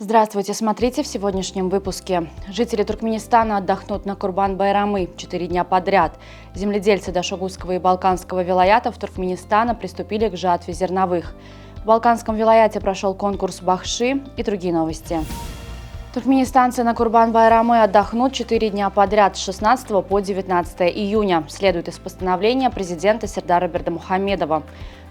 Здравствуйте, смотрите в сегодняшнем выпуске. Жители Туркменистана отдохнут на Курбан-Байрамы 4 дня подряд. Земледельцы Дашогузского и Балканского вилаятов Туркменистана приступили к жатве зерновых. В Балканском вилаяте прошел конкурс бахши и другие новости. Туркменистанцы на Курбан-Байрамы отдохнут 4 дня подряд с 16 по 19 июня, следует из постановления президента Сердара Бердымухамедова.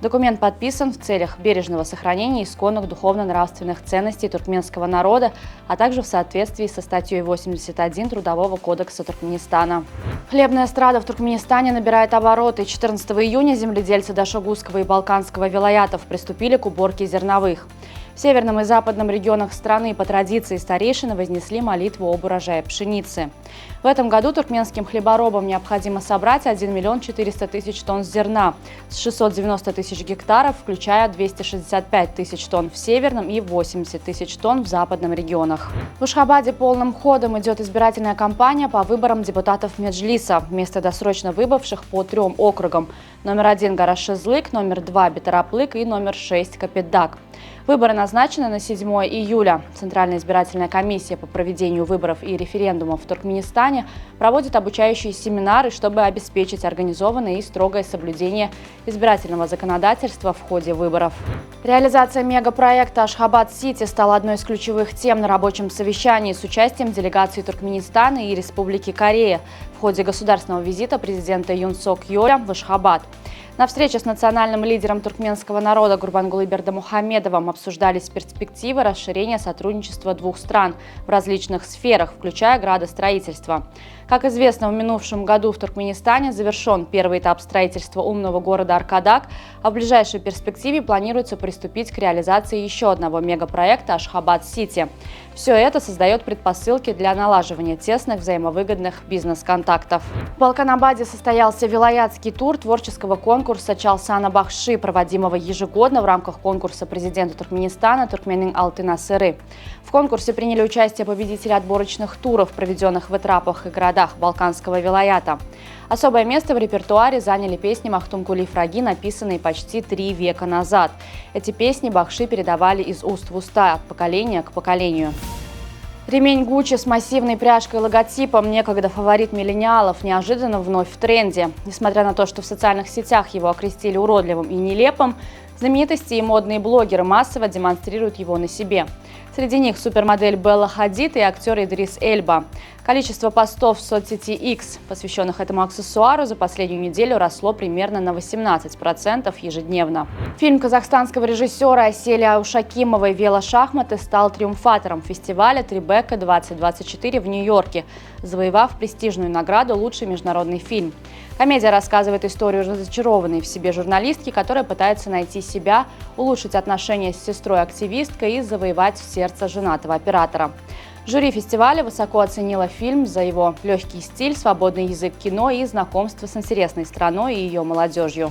Документ подписан в целях бережного сохранения исконных духовно-нравственных ценностей туркменского народа, а также в соответствии со статьей 81 Трудового кодекса Туркменистана. Хлебная эстрада в Туркменистане набирает обороты. 14 июня земледельцы Дашогузского и Балканского вилаятов приступили к уборке зерновых. В северном и западном регионах страны по традиции старейшины вознесли молитву об урожае пшеницы. В этом году туркменским хлеборобам необходимо собрать 1 миллион 400 тысяч тонн зерна с 690 тысяч гектаров, включая 265 тысяч тонн в северном и 80 тысяч тонн в западном регионах. В Ашхабаде полным ходом идет избирательная кампания по выборам депутатов Меджлиса, вместо досрочно выбывших по 3 округам: номер 1 Гараш-Шызлык, номер 2 Бетараплык и номер 6 Капетдаг. Выборы назначены на 7 июля. Центральная избирательная комиссия по проведению выборов и референдумов в Туркменистане проводит обучающие семинары, чтобы обеспечить организованное и строгое соблюдение избирательного законодательства в ходе выборов. Реализация мегапроекта Ашхабад-Сити стала одной из ключевых тем на рабочем совещании с участием делегаций Туркменистана и Республики Корея в ходе государственного визита президента Юн Сок Йоля в Ашхабад. На встрече с национальным лидером туркменского народа Гурбангулы Бердымухамедовым обсуждались перспективы расширения сотрудничества двух стран в различных сферах, включая градостроительство. Как известно, в минувшем году в Туркменистане завершен первый этап строительства умного города Аркадак, а в ближайшей перспективе планируется приступить к реализации еще одного мегапроекта Ашхабад-Сити. Все это создает предпосылки для налаживания тесных взаимовыгодных бизнес-контактов. В Балканабаде состоялся вилаятский тур творческого конкурса Чалсана Бахши, проводимого ежегодно в рамках конкурса президента Туркменистана Туркменин Алтын Асыры. В конкурсе приняли участие победители отборочных туров, проведенных в этапах и городах Балканского вилаята. Особое место в репертуаре заняли песни Махтумкули Фраги, написанные почти 3 века назад. Эти песни Бахши передавали из уст в уста, от поколения к поколению. Ремень Гуччи с массивной пряжкой и логотипом, некогда фаворит миллениалов, неожиданно вновь в тренде. Несмотря на то, что в социальных сетях его окрестили уродливым и нелепым, знаменитости и модные блогеры массово демонстрируют его на себе. Среди них супермодель Белла Хадид и актер Идрис Эльба. Количество постов в соцсети X, посвященных этому аксессуару, за последнюю неделю росло примерно на 18% ежедневно. Фильм казахстанского режиссера Асели Аушакимовой «Велошахматы» стал триумфатором фестиваля Трибека-2024 в Нью-Йорке, завоевав престижную награду «Лучший международный фильм». Комедия рассказывает историю разочарованной в себе журналистки, которая пытается найти себя, улучшить отношения с сестрой-активисткой и завоевать сердце женатого оператора. Жюри фестиваля высоко оценило фильм за его легкий стиль, свободный язык кино и знакомство с интересной страной и ее молодежью.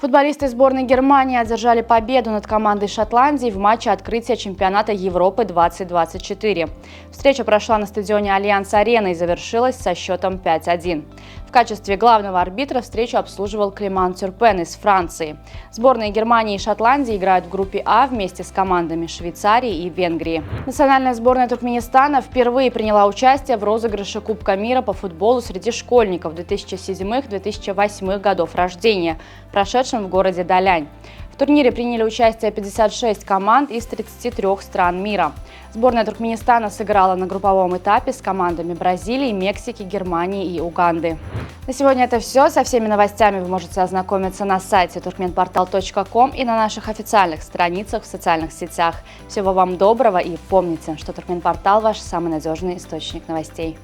Футболисты сборной Германии одержали победу над командой Шотландии в матче открытия чемпионата Европы 2024. Встреча прошла на стадионе Альянс-Арена и завершилась со счетом 5-1. В качестве главного арбитра встречу обслуживал Клеман Тюрпен из Франции. Сборные Германии и Шотландии играют в группе А вместе с командами Швейцарии и Венгрии. Национальная сборная Туркменистана впервые приняла участие в розыгрыше Кубка мира по футболу среди школьников 2007-2008 годов рождения, прошедшем в городе Далянь. В турнире приняли участие 56 команд из 33 стран мира. Сборная Туркменистана сыграла на групповом этапе с командами Бразилии, Мексики, Германии и Уганды. На сегодня это все. Со всеми новостями вы можете ознакомиться на сайте turkmenportal.com и на наших официальных страницах в социальных сетях. Всего вам доброго и помните, что Туркменпортал – ваш самый надежный источник новостей.